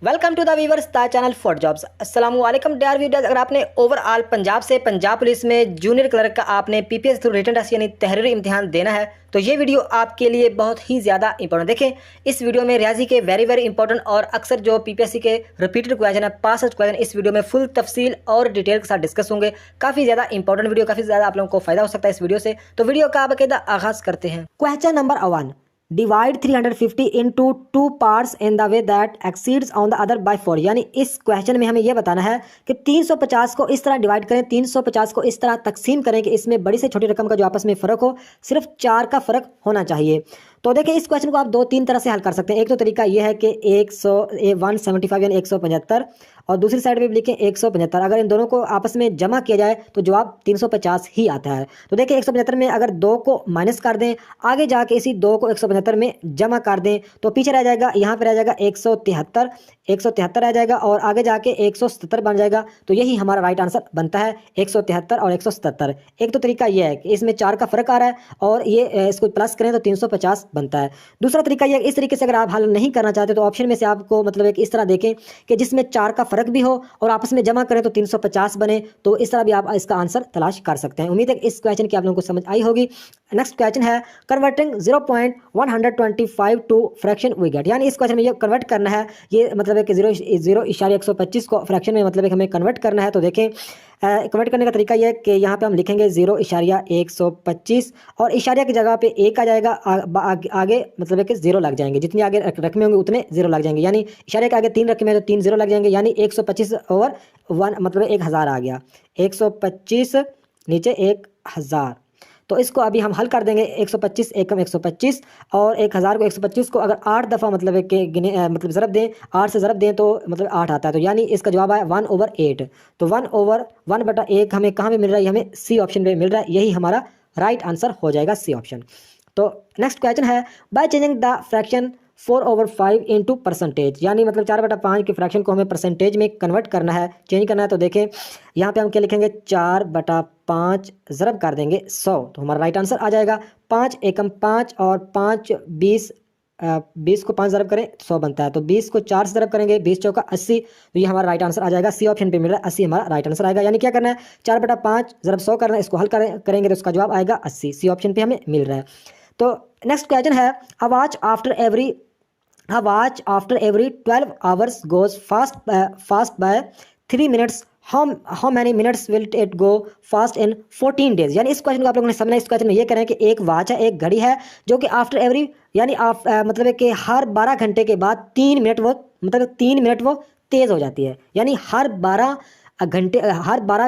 Welcome to the viewers the channel for jobs. अस्सलाम वालेकुम dear viewers. अगर आपने ओवरऑल पंजाब से पंजाब पुलिस में जूनियर क्लर्क का आपने पीपीएस थ्रू रिटन टेस्ट यानी तहरीरी इम्तिहान देना है तो ये वीडियो आपके लिए बहुत ही ज़्यादा इंपॉर्टेंट। देखें, इस वीडियो में रियाजी के वेरी इंपॉर्टेंट और अक्सर जो पीपीएससी के रिपीटेड क्वेश्चन है, पास्ट क्वेश्चन, इस वीडियो में फुल तफसील और डिटेल के साथ डिस्कस होंगे। काफ़ी ज़्यादा इंपॉर्टेंट वीडियो, काफ़ी ज़्यादा आप लोगों को फायदा हो सकता है इस वीडियो से। तो वीडियो का बाकायदा आगाज़ करते हैं। Question number 1, divide 350 into 2 parts in the way that exceeds on the other by 4। यानी इस क्वेश्चन में हमें यह बताना है कि 350 को इस तरह डिवाइड करें, 350 को इस तरह तकसीम करें कि इसमें बड़ी से छोटी रकम का जो आपस में फ़र्क हो सिर्फ 4 का फ़र्क होना चाहिए। तो देखिए, इस क्वेश्चन को आप 2-3 तरह से हल कर सकते हैं। एक तो तरीका यह है कि 175 यानी 175 और दूसरी साइड में भी लिखें 175। अगर इन दोनों को आपस में जमा किया जाए तो जवाब 350 ही आता है। तो देखिए, 175 में अगर 2 को माइनस कर दें, आगे जाके इसी 2 को 175 में जमा कर दें तो पीछे रह जाएगा, यहाँ पे रह जाएगा 173 रह जाएगा और आगे जाके 177 बन जाएगा। तो यही हमारा राइट आंसर बनता है, 173 और 177। एक तो तरीका यह है कि इसमें 4 का फ़र्क आ रहा है और ये इसको प्लस करें तो 350 बनता है। दूसरा तरीका यह, इस तरीके से अगर आप हल नहीं करना चाहते तो ऑप्शन में से आपको मतलब एक इस तरह देखें कि जिसमें 4 का फ़र्क भी हो और आपस में जमा करें तो 350 बने। तो इस तरह भी आप इसका आंसर तलाश कर सकते हैं। उम्मीद है इस क्वेश्चन की आप लोगों को समझ आई होगी। नेक्स्ट क्वेश्चन है converting 0.125 to fraction we get. यानी इस क्वेश्चन में ये कन्वर्ट करना है, ये मतलब है कि 0.125 को फ्रैक्शन में मतलब हमें कन्वर्ट करना है। तो देखें, कन्वर्ट करने का तरीका यह है कि यहाँ पे हम लिखेंगे 0.125 और इशारिया की जगह पे 1 आ जाएगा, आगे मतलब है कि 0 लग जाएंगे। जितनी आगे रकमें होंगे उतने 0 लग जाएंगे। यानी इशारे के आगे 3 रकमें तो 3 0 लग जाएंगे। यानी 125 ओवर 1 मतलब 1000 आ गया। 125 नीचे 1000। तो इसको अभी हम हल कर देंगे। 125 एकम 125 और 1000 को 125 को अगर 8 दफ़ा मतलब है कि मतलब ज़रब दें, 8 से ज़रब दें तो मतलब 8 आता है। तो यानी इसका जवाब आया 1/8। तो 1/1 हमें कहाँ पे मिल रहा है? हमें सी ऑप्शन पे मिल रहा है। यही हमारा राइट आंसर हो जाएगा, सी ऑप्शन। तो नेक्स्ट क्वेश्चन है by changing the fraction 4/5 into percentage. यानी मतलब 4/5 के फ्रैक्शन को हमें परसेंटेज में कन्वर्ट करना है, चेंज करना है। तो देखें, यहाँ पे हम क्या लिखेंगे, 4/5 ज़रब कर देंगे 100 तो हमारा राइट आंसर आ जाएगा। 5 एकम 5 और 5 20, 20 को 5 ज़रब करें 100 बनता है। तो 20 को 4 से ज़रब करेंगे, 20 चौका 80। तो ये हमारा राइट आंसर आ जाएगा, सी ऑप्शन पे मिल रहा है 80 हमारा राइट आंसर आएगा। यानी क्या करना है, 4/5 ज़रब 100 करना है, इसको हल करेंगे तो इसका जवाब आएगा 80। सी ऑप्शन पे हमें मिल रहा है। तो नेक्स्ट क्वेश्चन है a watch after every 12 hours goes fast by 3 minutes. How many minutes will it go fast in 14 days. यानी इस क्वेश्चन को आप लोगों ने समझना। इस क्वेश्चन में ये करें कि एक वॉच है, एक घड़ी है जो कि आफ्टर एवरी यानी मतलब है कि हर 12 घंटे के बाद 3 मिनट वो मतलब 3 मिनट वो तेज़ हो जाती है। यानी हर 12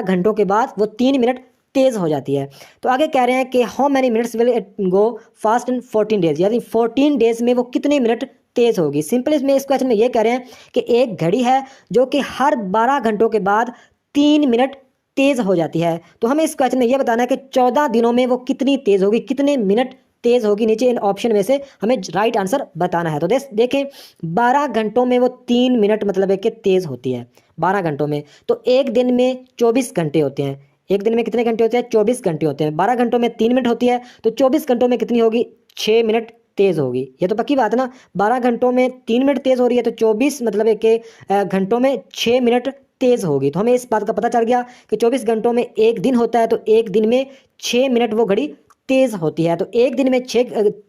घंटों के बाद वो 3 मिनट तेज़ हो जाती है। तो आगे कह रहे हैं कि how many minutes will it go fast in 14 days. यानी 14 डेज में वो कितने मिनट तेज़ होगी। सिंपल इसमें इस क्वेश्चन में ये कह रहे हैं कि एक घड़ी है जो कि हर 12 घंटों के बाद 3 मिनट तेज़ हो जाती है। तो हमें इस क्वेश्चन में ये बताना है कि 14 दिनों में वो कितनी तेज़ होगी, कितने मिनट तेज़ होगी। नीचे इन ऑप्शन में से हमें राइट आंसर बताना है। तो देखें, 12 घंटों में वो 3 मिनट मतलब है कि तेज़ होती है 12 घंटों में। तो एक दिन में 24 घंटे होते हैं। एक दिन में कितने घंटे होते हैं? 24 घंटे होते हैं। 12 घंटों में 3 मिनट होती है तो 24 घंटों में कितनी होगी? 6 मिनट तेज़ होगी। ये तो पक्की बात है ना। 12 घंटों में 3 मिनट तेज़ हो रही है तो 24 मतलब है कि घंटों में 6 मिनट तेज़ होगी। तो हमें इस बात का पता चल गया कि 24 घंटों में एक दिन होता है तो एक दिन में 6 मिनट वो घड़ी तेज़ होती है। तो एक दिन में 6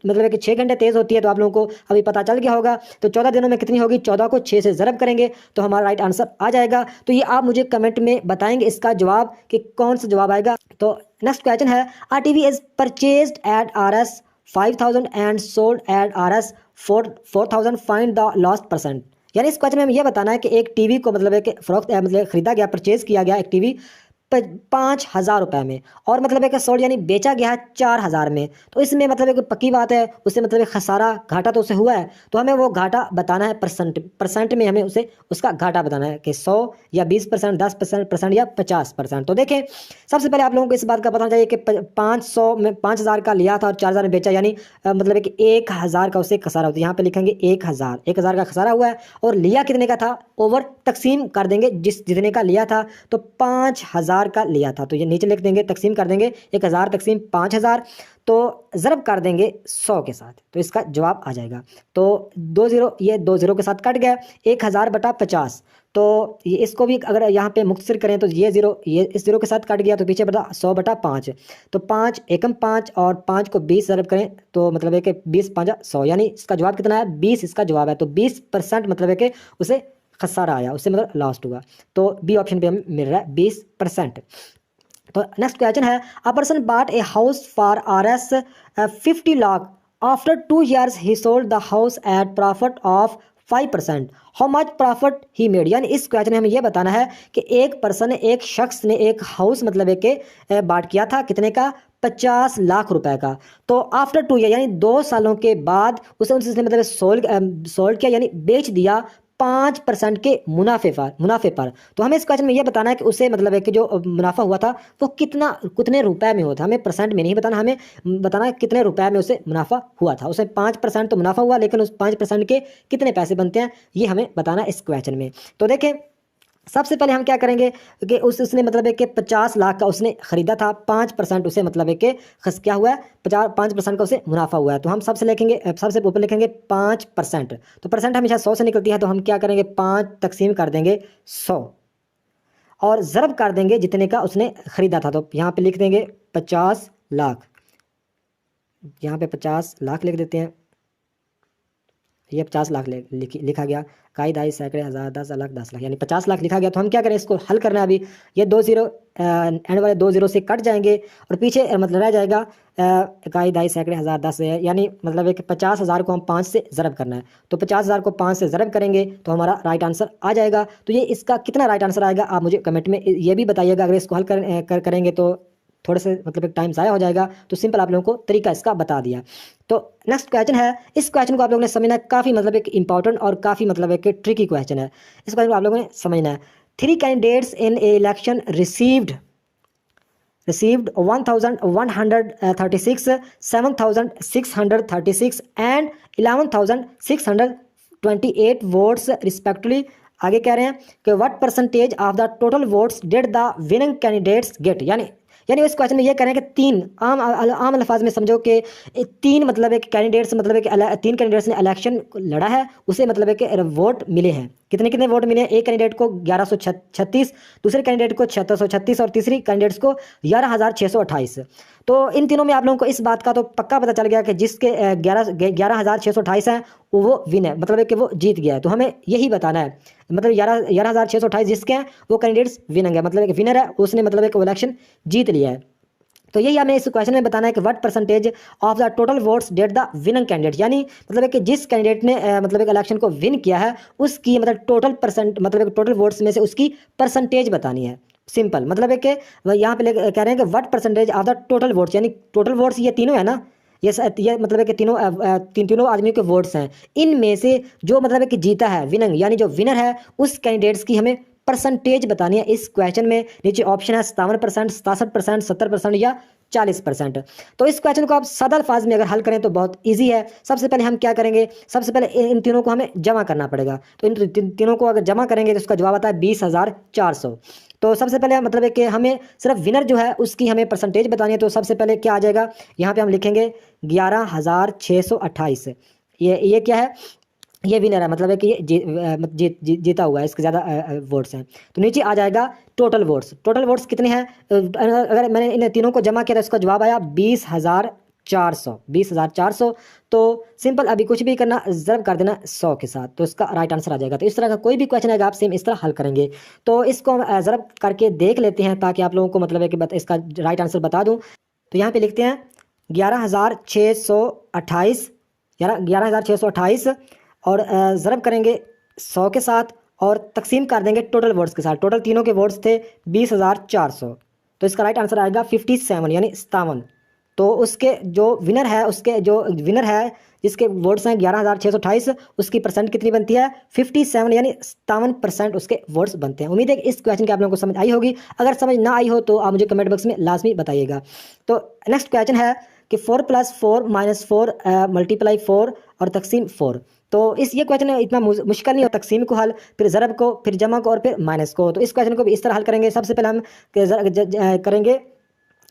मतलब है कि 6 घंटे तेज़ होती है। तो आप लोगों को अभी पता चल गया होगा। तो 14 दिनों में कितनी होगी? 14 को 6 से ज़रब करेंगे तो हमारा राइट आंसर आ जाएगा। तो ये आप मुझे कमेंट में बताएंगे इसका जवाब कि कौन सा जवाब आएगा। तो नेक्स्ट क्वेश्चन है a TV is purchased at RS 5000 and sold at RS 4000, find the lost percent. यानी इस क्वेश्चन में हमें यह बताना है कि एक टीवी को मतलब है कि फरोख्त मतलब खरीदा गया, परचेज किया गया एक टीवी 5000 रुपये में और मतलब है कि सोल्ड यानी बेचा गया है 4000 में। तो इसमें मतलब है कि पक्की बात है उससे मतलब है खसारा घाटा तो उसे हुआ है। तो हमें वो घाटा बताना है परसेंट में हमें उसे उसका घाटा बताना है कि 100 या 20%, 10% या 50%। तो देखें, सबसे पहले आप लोगों को इस बात का पता चाहिए कि 500 में 5000 का लिया था और 4000 में बेचा। यानी मतलब है कि 1000 का उसे खसारा होता है। यहाँ पे लिखेंगे 1000 का खसारा हुआ है और लिया कितने का था? ओवर तकसीम कर देंगे जितने का लिया था। तो 5000 का लिया था तो ये नीचे लिख देंगे, तकसीम कर देंगे 1000 तकसीम 5000। तो ज़रब कर देंगे 100 के साथ, तो इसका जवाब आ जाएगा। तो 2 ज़ीरो, ये 2 ज़ीरो के साथ कट गया, 1000/50। तो ये इसको भी अगर यहाँ पे मुख्तसर करें तो ये ज़ीरो, ये इस ज़ीरो के साथ कट गया, तो पीछे बता 100/5। तो 5 एकम 5 और 5 को 20 ज़रब करें तो मतलब है कि 20 5 100, यानी इसका जवाब कितना है? 20 इसका जवाब है। तो 20% मतलब है कि उसे खसारा आया, उससे मतलब लॉस्ट हुआ। तो बी ऑप्शन पे हमें मिल रहा है 20%। तो नेक्स्ट क्वेश्चन है, a person bought a house for Rs 50 lakh, after 2 years he sold the house at profit of 5%, how much profit he made. यानी इस क्वेश्चन में हमें यह बताना है कि एक शख्स ने एक हाउस मतलब है कि बाट किया था, कितने का? 50 लाख रुपए का। तो आफ्टर 2 ईयर यानी 2 सालों के बाद उसे उसने मतलब सोल्ड किया, यानी बेच दिया 5% के मुनाफे पर। तो हमें इस क्वेश्चन में यह बताना है कि उसे मतलब है कि जो मुनाफा हुआ था वो कितने रुपए में हुआ था। हमें परसेंट में नहीं बताना, हमें बताना है कितने रुपए में उसे मुनाफा हुआ था। उसे 5% तो मुनाफा हुआ, लेकिन उस 5% के कितने पैसे बनते हैं ये हमें बताना है इस क्वेश्चन में। तो देखें, सबसे पहले हम क्या करेंगे कि उसने मतलब है कि 50 लाख का उसने ख़रीदा था, 5% उसे मतलब है कि क्या हुआ है? 5% का उसे मुनाफा हुआ है। तो हम सबसे सबसे ऊपर लिखेंगे 5%। तो परसेंट हमेशा 100 से निकलती है, तो हम क्या करेंगे? 5 तकसीम कर देंगे 100 और ज़रब कर देंगे जितने का उसने ख़रीदा था। तो यहाँ पे लिख देंगे 50 लाख, यहाँ पे 50 लाख लिख देते हैं। ये 50 लाख लिखा गया, काई दाई सैकड़े हज़ार 10 लाख 10 लाख, यानी 50 लाख लिखा गया। तो हम क्या करें? इसको हल करना है अभी। ये 2 ज़ीरो एंड वाले 2 ज़ीरो से कट जाएंगे और पीछे मतलब रह जाएगा काई दाई सैकड़े हज़ार 10 है, यानी मतलब है कि 50,000 को हम 5 से ज़रब करना है। तो 50,000 को 5 से ज़रब करेंगे तो हमारा राइट आंसर आ जाएगा। तो ये इसका कितना राइट आंसर आएगा आप मुझे कमेंट में ये भी बताइएगा। अगर इसको हल करेंगे तो थोड़े से मतलब एक टाइम ज़ाया हो जाएगा। तो सिंपल आप लोगों को तरीका इसका बता दिया। तो नेक्स्ट क्वेश्चन है, इस क्वेश्चन को आप लोगों ने समझना है, काफ़ी मतलब एक इंपॉर्टेंट और काफ़ी मतलब एक ट्रिकी क्वेश्चन है। इस क्वेश्चन को आप लोगों ने समझना है। 3 candidates in a election received 1136, 7636 and 11628 votes respectively. आगे कह रहे हैं कि what percentage of the total votes did the winning candidates get. यानी इस क्वेश्चन में ये कह रहे हैं कि तीन आम अल्फाज में समझो कि तीन मतलब एक कैंडिडेट्स मतलब एक तीन कैंडिडेट्स ने इलेक्शन लड़ा है, उसे मतलब है कि वोट मिले हैं। कितने वोट मिले हैं? एक कैंडिडेट को 1136, दूसरे कैंडिडेट को 7636 और तीसरी कैंडिडेट्स को 11628। तो इन तीनों में आप लोगों को इस बात का तो पक्का पता चल गया कि जिसके 11628 हैं वो विन है, मतलब है कि वो जीत गया है। तो हमें यही बताना है, मतलब 11628 जिसके हैं वो कैंडिडेट्स विनर है, मतलब एक विनर है, उसने मतलब एक इलेक्शन जीत लिया है। तो यही हमें इस क्वेश्चन में बताना है कि what percentage of the total votes that the winning candidate, यानी मतलब है कि जिस कैंडिडेट ने मतलब एक इलेक्शन को विन किया है उसकी मतलब टोटल परसेंट मतलब टोटल वोट्स में से उसकी परसेंटेज बतानी है। सिंपल मतलब है कि यहाँ पे कह रहे हैं कि what percentage of the total votes, यानी टोटल वोट्स ये तीनों है ना, ये मतलब है कि तीनों आदमियों के वोट्स हैं, इनमें से जो मतलब है कि जीता है विनर, यानी जो विनर है उस कैंडिडेट्स की हमें परसेंटेज बतानी है। इस क्वेश्चन में नीचे ऑप्शन है 57%, 67%, 70% या 40%। तो इस क्वेश्चन को आप सादा अल्फाज में अगर हल करें तो बहुत इजी है। सबसे पहले हम क्या करेंगे? सबसे पहले इन तीनों को हमें जमा करना पड़ेगा। तो इन तीनों को अगर जमा करेंगे तो उसका जवाब आता है 20,400। तो सबसे पहले मतलब है कि हमें सिर्फ विनर जो है उसकी हमें परसेंटेज बतानी है। तो सबसे पहले क्या आ जाएगा? यहाँ पे हम लिखेंगे 11,628। ये क्या है? ये विनर है, मतलब है कि ये जीता हुआ है, इसके ज़्यादा वोट्स हैं। तो नीचे आ जाएगा टोटल वोट्स। टोटल वोट्स कितने हैं? अगर मैंने इन तीनों को जमा किया तो इसका जवाब आया 20,400। तो सिंपल अभी कुछ भी करना, ज़रब कर देना 100 के साथ, तो इसका राइट आंसर आ जाएगा। तो इस तरह का कोई भी क्वेश्चन आएगा आप सेम इस तरह हल करेंगे। तो इसको हम ज़रब करके देख लेते हैं ताकि आप लोगों को मतलब है कि इसका राइट आंसर बता दूँ। तो यहाँ पर लिखते हैं 11,628, 11,628 और ज़रब करेंगे 100 के साथ और तकसीम कर देंगे टोटल वोट्स के साथ। टोटल तीनों के वोट्स थे 20,400। तो इसका राइट आंसर आएगा 57, यानी 57। तो उसके जो विनर है जिसके वोट्स हैं 11,628, उसकी परसेंट कितनी बनती है? 57, यानी 57% उसके वोट्स बनते हैं। उम्मीद है कि इस क्वेश्चन की आप लोगों को समझ आई होगी। अगर समझ ना आई हो तो आप मुझे कमेंट बॉक्स में लाजमी बताइएगा। तो नेक्स्ट क्वेश्चन है कि 4 + 4 - 4 × 4 और तकसीम 4। तो ये क्वेश्चन इतना मुश्किल नहीं हो, तकसीम को हल, फिर ज़रब को, फिर जमा को और फिर माइनस को। तो इस क्वेश्चन को भी इस तरह हल करेंगे। सबसे पहले हम करेंगे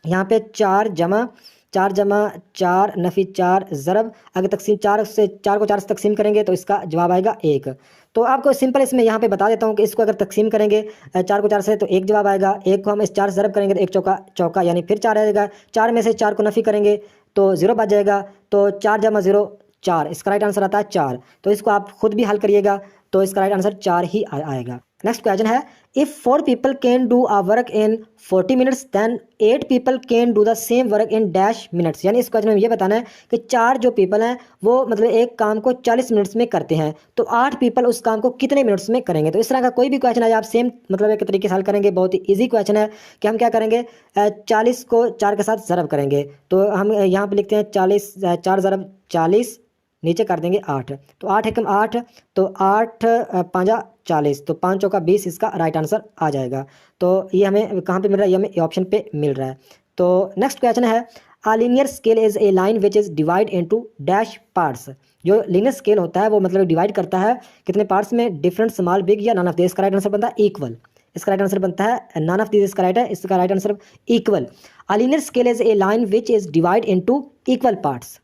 यहाँ पे 4 जमा 4 जमा 4 नफी 4 ज़रब, अगर तकसीम 4 से 4 को 4 से तकसीम करेंगे तो इसका जवाब आएगा 1। तो आपको सिंपल इसमें यहाँ पे बता देता हूँ कि इसको अगर तकसीम करेंगे 4 को 4 से तो 1 जवाब आएगा, 1 को हम इस 4 से ज़रब करेंगे तो 1 चौका चौका यानी फिर 4 आएगा, 4 में से 4 को नफ़ी करेंगे तो 0 बच जाएगा, तो 4 जमा 0 4, इसका राइट आंसर आता है 4। तो इसको आप खुद भी हल करिएगा तो इसका राइट आंसर 4 ही आएगा। नेक्स्ट क्वेश्चन है, if 4 people can do a work in 40 minutes then 8 people can do the same work in dash minutes. यानी इस क्वेश्चन में ये बताना है कि 4 जो पीपल हैं वो मतलब एक काम को 40 मिनट्स में करते हैं, तो 8 पीपल उस काम को कितने मिनट्स में करेंगे। तो इस तरह का कोई भी क्वेश्चन है आप सेम मतलब एक तरीके से हल करेंगे। बहुत ही ईजी क्वेश्चन है कि हम क्या करेंगे, 40 को 4 के साथ ज़रब करेंगे, तो हम यहाँ पर लिखते हैं 40 4 ज़रब 40, नीचे कर देंगे 8, तो 8 एकम 8, तो 8 पाँजा 40, तो 5 चौका 20 इसका राइट आंसर आ जाएगा। तो ये हमें कहाँ पे मिल रहा है, ये हमें ऑप्शन पे मिल रहा है। तो नेक्स्ट क्वेश्चन है, a linear scale is a line which is divide into dash parts. जो लीनियर स्केल होता है वो मतलब डिवाइड करता है कितने पार्ट्स में, डिफरेंट स्मॉल बिग या नॉन ऑफ दिस। इसका राइट आंसर बनता है इक्वल, इसका राइट आंसर बनता है नॉन ऑफ दिस, इसका राइट है, इसका right answer equal. A linear scale is a line which is divide into equal parts.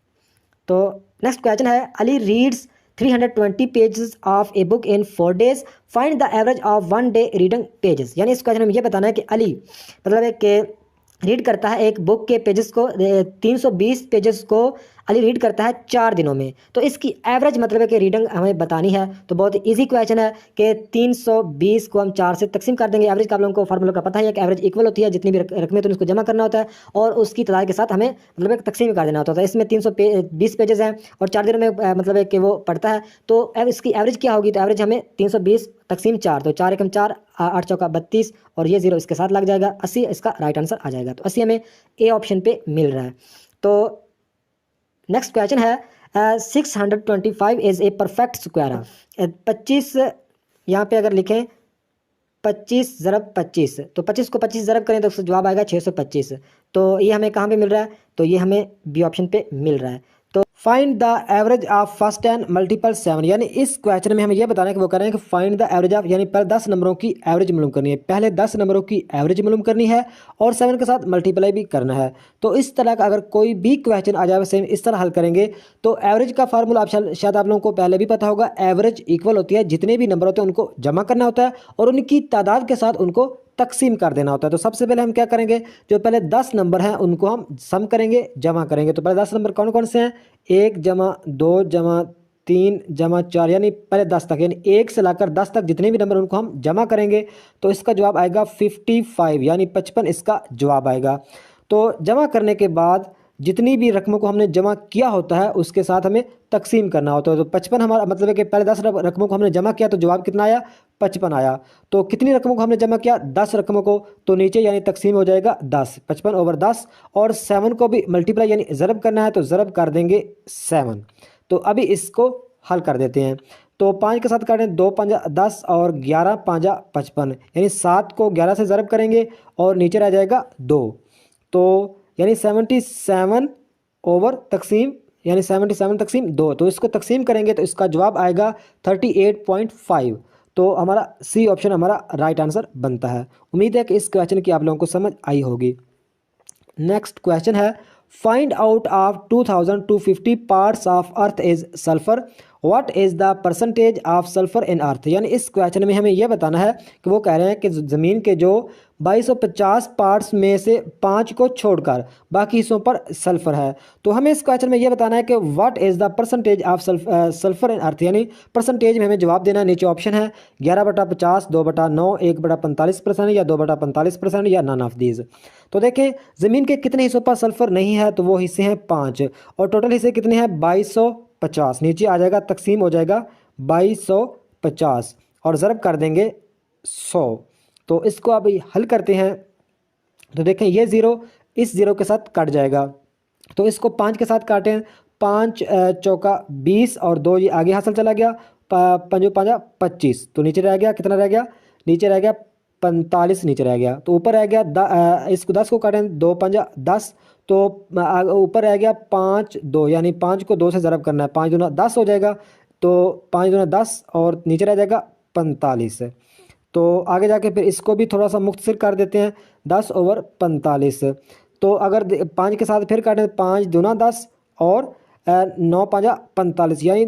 तो नेक्स्ट क्वेश्चन है, Ali reads 320 pages of a book in 4 days, find the average of 1 day reading pages. यानी इस question में ये बताना है कि अली मतलब एक के रीड करता है एक बुक के पेजेस को, 320 पेजेस को अली रीड करता है 4 दिनों में, तो इसकी एवरेज मतलब है कि रीडिंग हमें बतानी है। तो बहुत इजी क्वेश्चन है कि 320 को हम 4 से तकसीम कर देंगे। एवरेज का आप लोगों को फार्मूला का पता है कि एवरेज इक्वल होती है, जितनी भी रकमें तो उसको जमा करना होता है और उसकी तादाद के साथ हमें मतलब एक तकसीम कर देना होता है। तो इसमें 320 पेजेस हैं और 4 दिनों में मतलब है कि वो पढ़ता है, तो इसकी एवरेज क्या होगी, तो एवरेज हमें 320 तकसीम 4, तो 4 एकम 4, 8 चौका 32 और ये 0 इसके साथ लग जाएगा, 80 इसका राइट आंसर आ जाएगा। तो 80 हमें ए ऑप्शन पे मिल रहा है। तो नेक्स्ट क्वेश्चन है, 625 इज़ ए परफेक्ट स्क्वायर। 25 यहाँ पे अगर लिखें 25 ज़रब 25, तो 25 को 25 ज़रब करें तो उसका जवाब आएगा 625। तो ये हमें कहाँ पे मिल रहा है, तो ये हमें बी ऑप्शन पे मिल रहा है। तो find the average of first 10 multiple 7। यानी इस क्वेश्चन में हमें यह बताना है कि वो कह रहे हैं कि फाइंड द एवरेज ऑफ, यानी पर 10 नंबरों की एवरेज मालूम करनी है, पहले 10 नंबरों की एवरेज मालूम करनी है और 7 के साथ मल्टीप्लाई भी करना है। तो इस तरह का अगर कोई भी क्वेश्चन आ जाए सेम इस तरह हल करेंगे तो एवरेज का फार्मूला आप शायद आप लोगों को पहले भी पता होगा, एवरेज इक्वल होती है जितने भी नंबर होते हैं उनको जमा करना होता है और उनकी तादाद के साथ उनको तकसीम कर देना होता है। तो सबसे पहले हम क्या करेंगे, जो पहले 10 नंबर हैं उनको हम सम करेंगे, जमा करेंगे। तो पहले 10 नंबर कौन कौन से हैं, 1 जमा 2 जमा 3 जमा 4, यानी पहले 10 तक, यानी 1 से लाकर 10 तक जितने भी नंबर उनको हम जमा करेंगे तो इसका जवाब आएगा 55, यानी 55 इसका जवाब आएगा। तो जमा करने के बाद जितनी भी रकमों को हमने जमा किया होता है उसके साथ हमें तकसीम करना होता है। तो 55 हमारा मतलब है कि पहले 10 रकमों को हमने जमा किया तो जवाब कितना आया, 55 आया। तो कितनी रकमों को हमने जमा किया, 10 रकमों को, तो नीचे यानी तकसीम हो जाएगा 10, 55/10। और 7 को भी मल्टीप्लाई यानी ज़रब करना है तो ज़रब कर देंगे 7। तो अभी इसको हल कर देते हैं। तो 5 के साथ काटें, 2 5 10 और 11 5 55, यानी 7 को 11 से ज़रब करेंगे और नीचे रह जाएगा 2, तो यानी 77 ओवर तकसीम, यानी 77 तकसीम 2। तो इसको तकसीम करेंगे तो इसका जवाब आएगा 38.5। तो हमारा सी ऑप्शन हमारा राइट आंसर बनता है। उम्मीद है कि इस क्वेश्चन की आप लोगों को समझ आई होगी। नेक्स्ट क्वेश्चन है, find out of 2250 parts of earth is sulphur, what is the percentage of sulphur in earth. यानी इस क्वेश्चन में हमें यह बताना है कि वो कह रहे हैं कि ज़मीन के जो 2250 पार्ट्स में से 5 को छोड़कर बाकी हिस्सों पर सल्फर है। तो हमें इस क्वेश्चन में यह बताना है कि what is the percentage of sulphur in earth, यानी परसेंटेज में हमें जवाब देना है। नीचे ऑप्शन है 11/50, 2/9, 1/45% या 2/45% या नन ऑफ दीज। तो देखें ज़मीन के कितने हिस्सों पर सल्फर नहीं है, तो वो हिस्से हैं 5 और टोटल हिस्से कितने हैं 2250। नीचे आ जाएगा तकसीम हो जाएगा 2250 और ज़रब कर देंगे 100। तो इसको अभी हल करते हैं तो देखें ये 0 इस 0 के साथ कट जाएगा, तो इसको 5 के साथ काटें, 5 चौका 20 और 2 ये आगे हासिल चला गया, 5 5 25, तो नीचे रह गया कितना रह गया, नीचे रह गया 45 नीचे रह गया। तो ऊपर रह गया इसको 10 को काटें, 2 5 10, तो ऊपर रह गया 5 2, यानी 5 को 2 से ज़रब करना है, 5 दूना 10 हो जाएगा, तो 5 दूना 10 और नीचे रह जाएगा 45। तो आगे जाके फिर इसको भी थोड़ा सा मुख्तसर कर देते हैं, 10/45। तो अगर 5 के साथ फिर काटें तो 5 दूना 10 और 9 5 45 यानी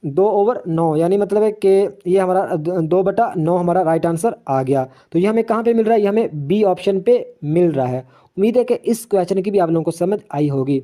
2/9 यानी मतलब है कि ये हमारा 2/9 हमारा राइट आंसर आ गया। तो ये हमें कहाँ पे मिल रहा है, ये हमें बी ऑप्शन पे मिल रहा है। उम्मीद है कि इस क्वेश्चन की भी आप लोगों को समझ आई होगी।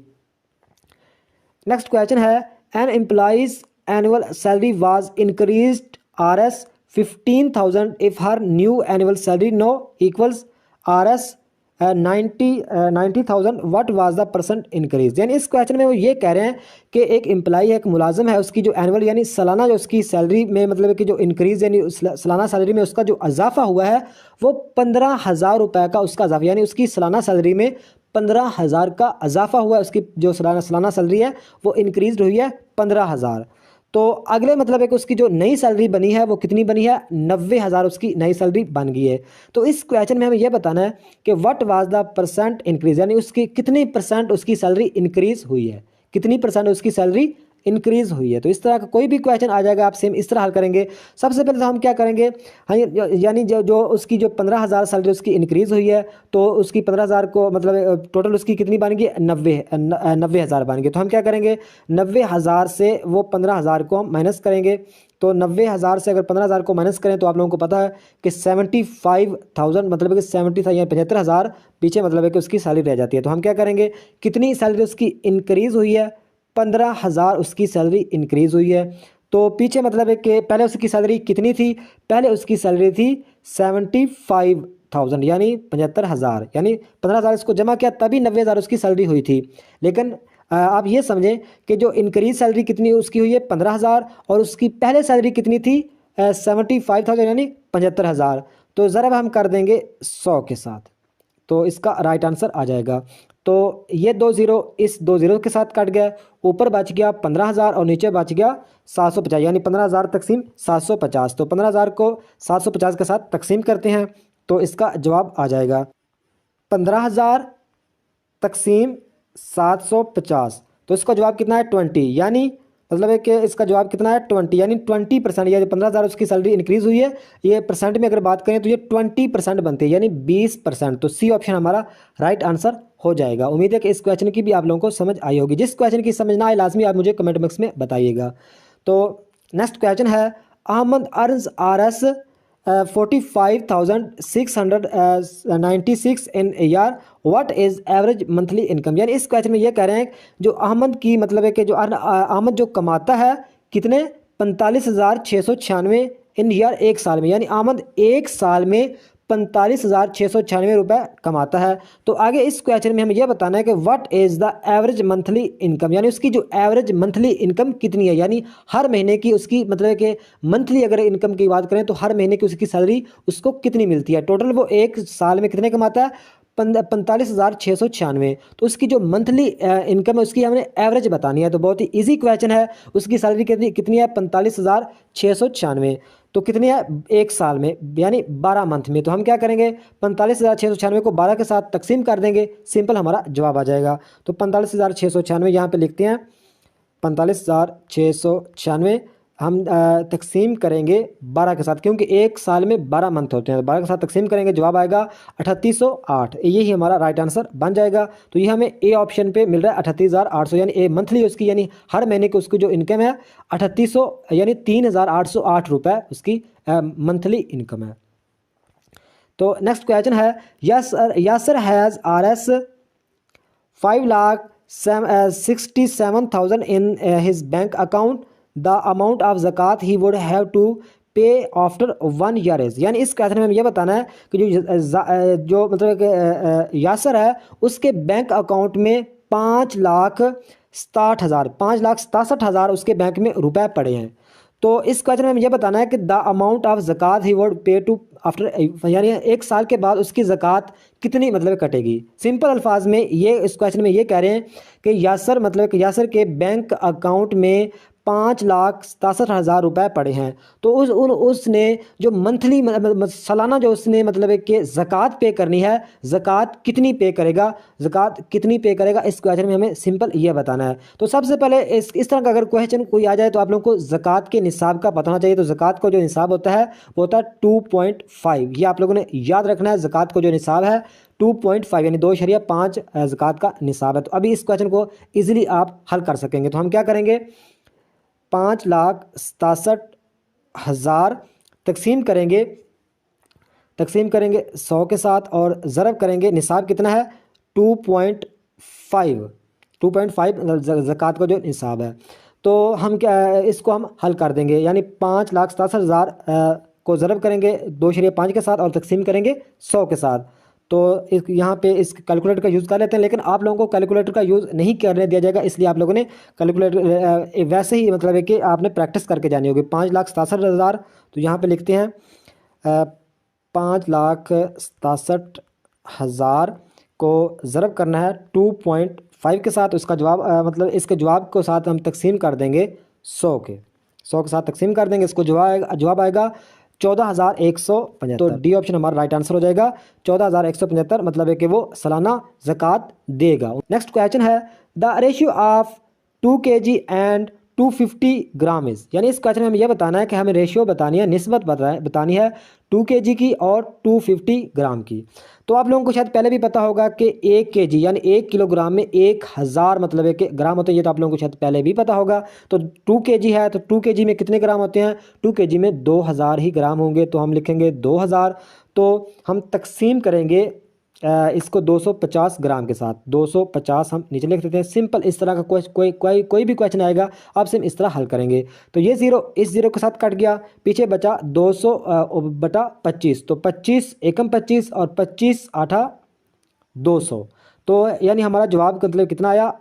नेक्स्ट क्वेश्चन है, an employee's annual salary was increased RS 15,000 if her new annual salary no equals RS 90,000 what was the percent increase. यानी इस क्वेश्चन में वो ये कह रहे हैं कि एक एम्प्लॉई है, एक मुलाजिम है, उसकी जो एनुअल यानी सालाना जो उसकी सैलरी में मतलब कि जो इंक्रीज यानी सालाना सैलरी में उसका जो इजाफा हुआ है वो 15,000 रुपये का उसका इजाफा, यानी उसकी सालाना सैलरी में 15,000 का इजाफा हुआ है। उसकी जो सालाना सैलरी है वो इंक्रीज हुई है 15,000। तो अगले मतलब है कि उसकी जो नई सैलरी बनी है वो कितनी बनी है, 90,000 उसकी नई सैलरी बन गई है। तो इस क्वेश्चन में हमें यह बताना है कि what was the percent increase, यानी उसकी कितनी परसेंट उसकी सैलरी इंक्रीज हुई है, कितनी परसेंट उसकी सैलरी इंक्रीज हुई है। तो इस तरह का कोई भी क्वेश्चन आ जाएगा आप सेम इस तरह हल करेंगे। सबसे पहले तो हम क्या करेंगे, हाँ यानी जो उसकी जो 15,000 सैलरी उसकी इंक्रीज हुई है तो उसकी 15,000 को मतलब टोटल उसकी कितनी बन गई, 90,000 बन गई। तो हम क्या करेंगे, 90,000 से वो 15,000 को हम माइनस करेंगे। तो 90,000 से अगर 15,000 को माइनस करें तो आप लोगों को पता है कि 75,000 मतलब कि 70 या 75,000 पीछे मतलब है कि उसकी सैलरी रह जाती है। तो हम क्या करेंगे, कितनी सैलरी उसकी इंक्रीज हुई है, 15,000 उसकी सैलरी इंक्रीज हुई है। तो पीछे मतलब है कि पहले उसकी सैलरी कितनी थी, पहले उसकी सैलरी थी 75,000 यानी 75,000, यानी 15,000 इसको जमा किया तभी 90,000 उसकी सैलरी हुई थी। लेकिन आप ये समझें कि जो इंक्रीज सैलरी कितनी उसकी हुई है 15,000 और उसकी पहले सैलरी कितनी थी 75,000 यानी 75,000। तो ज़रा हम कर देंगे 100 के साथ, तो इसका राइट आंसर आ जाएगा। तो ये 2 0 इस 2 0 के साथ कट गया, ऊपर बच गया 15,000 और नीचे बच गया 750 यानी 15,000 तकसीम 750। तो 15,000 को 750 के साथ तकसीम करते हैं तो इसका जवाब आ जाएगा 15,000 तकसीम 750। तो इसका जवाब कितना है 20, यानी मतलब है कि इसका जवाब कितना है 20, यानी 20%। या 15,000 उसकी सैलरी इंक्रीज हुई है, ये परसेंट में अगर बात करें तो ये 20% बनती है यानी 20%। तो सी ऑप्शन हमारा राइट आंसर हो जाएगा। उम्मीद है कि इस क्वेश्चन की भी आप लोगों को समझ आई होगी। जिस क्वेश्चन की समझ ना आए लाजमी आप मुझे कमेंट बॉक्स में बताइएगा। तो नेक्स्ट क्वेश्चन है, Ahmed earns RS 45,696 in year what is average monthly income. यानी इस क्वेश्चन में ये कह रहे हैं जो अहमद की मतलब है कि जो अहमद जो कमाता है कितने 45,696 इन ईयर एक साल में, यानी अहमद एक साल में 45,696 रुपये कमाता है। तो आगे इस क्वेश्चन में हमें यह बताना है कि what is the average monthly income, यानी उसकी जो एवरेज मंथली इनकम कितनी है, यानी हर महीने की उसकी मतलब कि मंथली अगर इनकम की बात करें तो हर महीने की उसकी सैलरी उसको कितनी मिलती है। टोटल वो एक साल में कितने कमाता है 45,696। तो उसकी जो मंथली इनकम है उसकी हमने एवरेज बतानी है। तो बहुत ही इजी क्वेश्चन है। उसकी सैलरी कितनी है 45,696। तो कितनी है एक साल में यानी 12 मंथ में। तो हम क्या करेंगे 45,696 को 12 के साथ तकसीम कर देंगे, सिंपल हमारा जवाब आ जाएगा। तो 45,696 यहाँ पे लिखते हैं 45,696 हम तकसीम करेंगे 12 के साथ, क्योंकि एक साल में 12 मंथ होते हैं। तो 12 के साथ तकसीम करेंगे जवाब आएगा 3808। यही हमारा राइट आंसर बन जाएगा। तो ये हमें ए ऑप्शन पे मिल रहा है 38,800, यानी ए मंथली उसकी यानी हर महीने की उसकी जो इनकम है 3800 यानी 3,808 रुपये उसकी मंथली इनकम है। तो नेक्स्ट क्वेश्चन है, Yasar has RS 5,67,000 in his bank account the amount of ज़कात he would have to pay after 1 year is. यानी इस क्वेश्चन में हमें यह बताना है कि जो मतलब कि यासर है उसके बैंक अकाउंट में 5,67,000 उसके बैंक में रुपए पड़े हैं। तो इस क्वेश्चन में हमें यह बताना है कि द अमाउंट ऑफ ज़कात he would pay to after, यानी एक साल के बाद उसकी ज़कात कितनी मतलब कटेगी। सिंपल अल्फाज में ये इस क्वेश्चन में ये कह रहे हैं कि यासर मतलब कि यासर के बैंक अकाउंट में 5,67,000 रुपये पड़े हैं। तो उसने जो मंथली सालाना जो उसने मतलब कि ज़कात पे करनी है, ज़कात कितनी पे करेगा, ज़कात कितनी पे करेगा, इस क्वेश्चन में हमें सिंपल ये बताना है। तो सबसे पहले इस तरह का अगर क्वेश्चन कोई आ जाए तो आप लोगों को ज़कात के निसाब का पता होना चाहिए। तो ज़कात को जो निसाब होता है वो होता है 2.5, ये आप लोगों ने याद रखना है। ज़कात को जो निसाब है 2.5 यानी 2.5 ज़कात का निसाब है। तो अभी इस क्वेश्चन को इजीली आप हल कर सकेंगे। तो हम क्या करेंगे, 5,67,000 तकसीम करेंगे 100 के साथ और ज़रब करेंगे, निसाब कितना है 2.5 ज़कात का जो निसाब है। तो हम क्या इसको हम हल कर देंगे, यानी 5,67,000 को ज़रब करेंगे 2.5 के साथ और तकसीम करेंगे 100 के साथ। तो इस यहाँ पे इस कैलकुलेटर का यूज़ कर लेते हैं, लेकिन आप लोगों को कैलकुलेटर का यूज़ नहीं करने दिया जाएगा, इसलिए आप लोगों ने कैलकुलेटर वैसे ही मतलब है कि आपने प्रैक्टिस करके जानी होगी। 5,67,000, तो यहाँ पे लिखते हैं 5,67,000 को ज़रब करना है 2.5 के साथ, उसका जवाब मतलब इसके जवाब को साथ हम तकसीम कर देंगे 100 के साथ तकसीम कर देंगे, इसको जवाब आएगा 14,175। तो डी ऑप्शन हमारा राइट आंसर हो जाएगा 14,175, मतलब है कि वो सालाना ज़कात देगा। नेक्स्ट क्वेश्चन है the ratio of 2 kg and 250 gram is, यानी इस क्वेश्चन में हमें यह बताना है कि हमें रेशियो बतानी है, निस्बत बतानी है 2 kg की और 250 ग्राम की। तो आप लोगों को शायद पहले भी पता होगा कि 1 kg यानी 1 किलोग्राम में 1000 मतलब है कि ग्राम होते हैं, ये तो आप लोगों को शायद पहले भी पता होगा। तो 2 kg है तो 2 kg में कितने ग्राम होते हैं, 2 kg में 2000 ही ग्राम होंगे, तो हम लिखेंगे 2000। तो हम तकसीम करेंगे इसको 250 ग्राम के साथ, 250 हम नीचे लिख देते हैं। सिंपल इस तरह का कोई भी क्वेश्चन आएगा आपसे हम इस तरह हल करेंगे। तो ये ज़ीरो इस ज़ीरो के साथ कट गया, पीछे बचा 200/25, तो 25 एकम 25 और 25 आठा 200। तो यानी हमारा जवाब मतलब कितना आया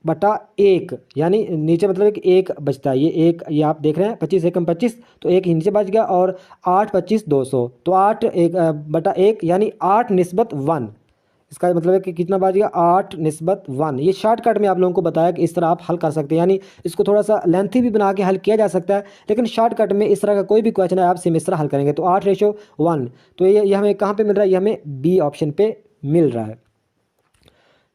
8/1, यानी नीचे मतलब कि 1 बचता है, ये आप देख रहे हैं 25 एकम 25, तो 1 नीचे बच गया और 8 25 200, तो 8/1 यानी 8/1। इसका मतलब है कि कितना बच गया 8/1। ये शॉर्टकट में आप लोगों को बताया कि इस तरह आप हल कर सकते हैं, यानी इसको थोड़ा सा लेंथी भी बना के हल किया जा सकता है, लेकिन शॉर्टकट में इस तरह का कोई भी क्वेश्चन है आपसे इस तरह हल करेंगे। तो 8:1, तो ये हमें कहाँ पे मिल रहा है, ये हमें बी ऑप्शन पे मिल रहा है।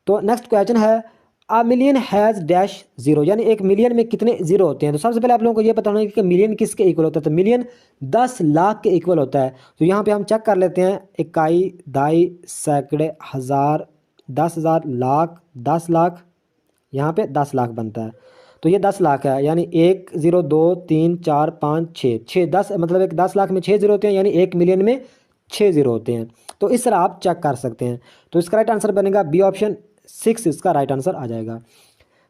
तो नेक्स्ट क्वेश्चन है a million has dash zero, यानी 1 मिलियन में कितने जीरो होते हैं। तो सबसे पहले आप लोगों को ये पता होना है कि मिलियन किसके इक्वल होता है, तो मिलियन 10 लाख के इक्वल होता है। तो यहाँ पे हम चेक कर लेते हैं, इकाई, दहाई, सैकड़े, हज़ार, 10,000, लाख, 10 लाख, यहाँ पे 10 लाख बनता है। तो ये 10 लाख है, यानी 1 0 2 3 4 5 6 10 मतलब एक 10 लाख में 6 जीरो होते हैं, यानी 1 मिलियन में 6 जीरो होते हैं। तो इस तरह आप चेक कर सकते हैं। तो इसका राइट आंसर बनेगा बी ऑप्शन 6, इसका राइट आंसर आ जाएगा।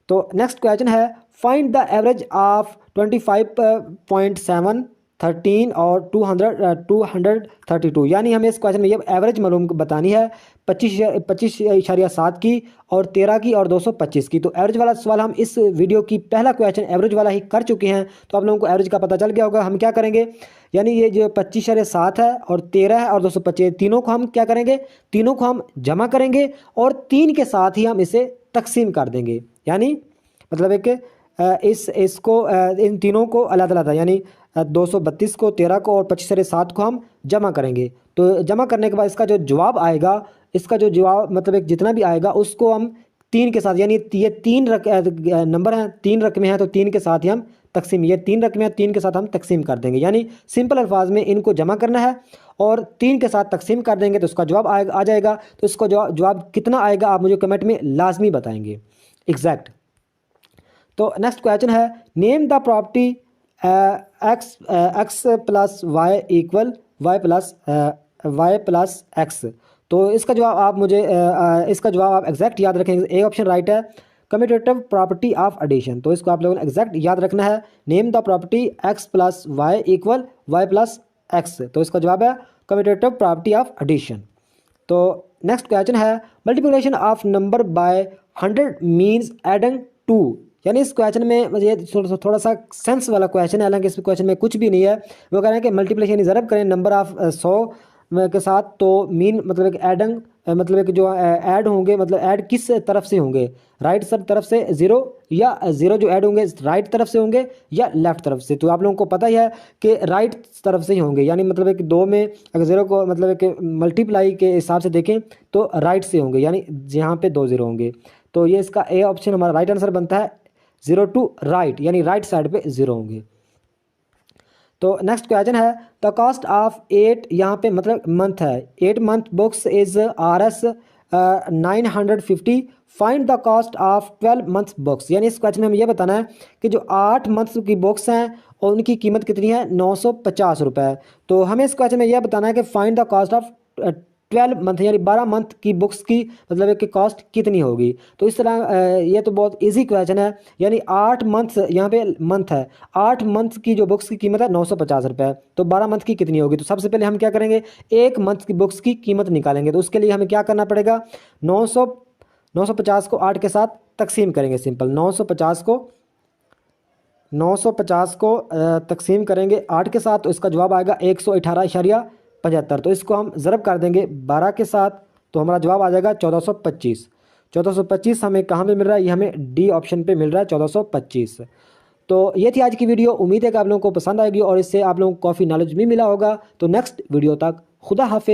तो नेक्स्ट क्वेश्चन है फाइंड द एवरेज ऑफ 25.7 13 और 232, यानी हमें इस क्वेश्चन में ये एवरेज मालूम बतानी है 25.7 की और 13 की और 225 की। तो एवरेज वाला सवाल हम इस वीडियो की पहला क्वेश्चन एवरेज वाला ही कर चुके हैं, तो आप लोगों को एवरेज का पता चल गया होगा। हम क्या करेंगे, यानी ये जो 25.7 है और 13 है और 225, तीनों को हम क्या करेंगे, तीनों को हम जमा करेंगे और 3 के साथ ही हम इसे तकसीम कर देंगे। यानी मतलब है कि इसको इन तीनों को अलग-अलग, यानी 232 को, 13 को और 25.7 को हम जमा करेंगे। तो जमा करने के बाद इसका जो जवाब आएगा, इसका जो जवाब मतलब एक जितना भी आएगा उसको हम 3 के साथ, यानी ये 3 नंबर हैं, 3 रकमें हैं, तो 3 के साथ ही हम तकसीम, ये 3 रकमें हैं, 3 के साथ हम तकसीम कर देंगे। यानी सिंपल अल्फाज में इनको जमा करना है और 3 के साथ तकसीम कर देंगे तो उसका जवाब आ जाएगा। तो इसका जवाब कितना आएगा आप मुझे कमेंट में लाजमी बताएंगे एग्जैक्ट। तो नेक्स्ट क्वेश्चन है name the property x plus y equal y plus x. तो इसका जवाब आप मुझे इसका जवाब आप एग्जैक्ट याद रखेंगे। ए ऑप्शन राइट है कम्यूटेटिव प्रॉपर्टी ऑफ एडिशन, तो इसको आप लोगों ने एग्जैक्ट याद रखना है। Name the property x plus y equal y plus x, तो इसका जवाब है कम्यूटेटिव प्रॉपर्टी ऑफ एडिशन। तो नेक्स्ट क्वेश्चन है multiplication of number by 100 means adding 2, यानी इस क्वेश्चन में मुझे थोड़ा सा सेंस वाला क्वेश्चन है, हालांकि इस क्वेश्चन में कुछ भी नहीं है। वो कह रहे हैं कि मल्टीप्लिकेशन ज़रब करें नंबर ऑफ 100 के साथ, तो मीन मतलब एक एडिंग मतलब एक जो ऐड होंगे, मतलब ऐड किस तरफ से होंगे, राइट तरफ से ज़ीरो, या ज़ीरो जो ऐड होंगे राइट तरफ से होंगे या लेफ़्ट तरफ से। तो आप लोगों को पता ही है कि राइट तरफ से ही होंगे, यानी मतलब एक 2 में अगर ज़ीरो को मतलब एक मल्टीप्लाई के हिसाब से देखें तो राइट से होंगे, यानी यहाँ पे 2 ज़ीरो होंगे। तो ये इसका ए ऑप्शन हमारा राइट आंसर बनता है 0 टू राइट, यानी राइट साइड पे 0 होंगे। तो नेक्स्ट क्वेश्चन है द कॉस्ट ऑफ 8, यहाँ पे मतलब मंथ है, 8 month books is RS 950, find the cost of 12 month books. यानी इस क्वेश्चन में हमें यह बताना है कि जो 8 मंथ की बुक्स हैं और उनकी कीमत कितनी है, 950 रुपये। तो हमें इस क्वेश्चन में यह बताना है कि find the cost of 12 month यानी 12 मंथ की बुक्स की मतलब कि कॉस्ट कितनी होगी। तो इस तरह ये तो बहुत इजी क्वेश्चन है। यानी 8 मंथ, यहाँ पे मंथ है, 8 मंथ की जो बुक्स की कीमत है 950 रुपये, तो 12 मंथ की कितनी होगी। तो सबसे पहले हम क्या करेंगे, 1 मंथ की बुक्स की कीमत निकालेंगे। तो उसके लिए हमें क्या करना पड़ेगा, 950 को 8 के साथ तकसीम करेंगे। सिंपल 950 को तकसीम करेंगे 8 के साथ, तो इसका जवाब आएगा 118.75। तो इसको हम ज़रब कर देंगे 12 के साथ, तो हमारा जवाब आ जाएगा 1425। 1425 हमें कहाँ पे मिल रहा है, ये हमें डी ऑप्शन पे मिल रहा है 1425। तो ये थी आज की वीडियो। उम्मीद है कि आप लोगों को पसंद आएगी और इससे आप लोगों को काफ़ी नॉलेज भी मिला होगा। तो नेक्स्ट वीडियो तक खुदा हाफिज़।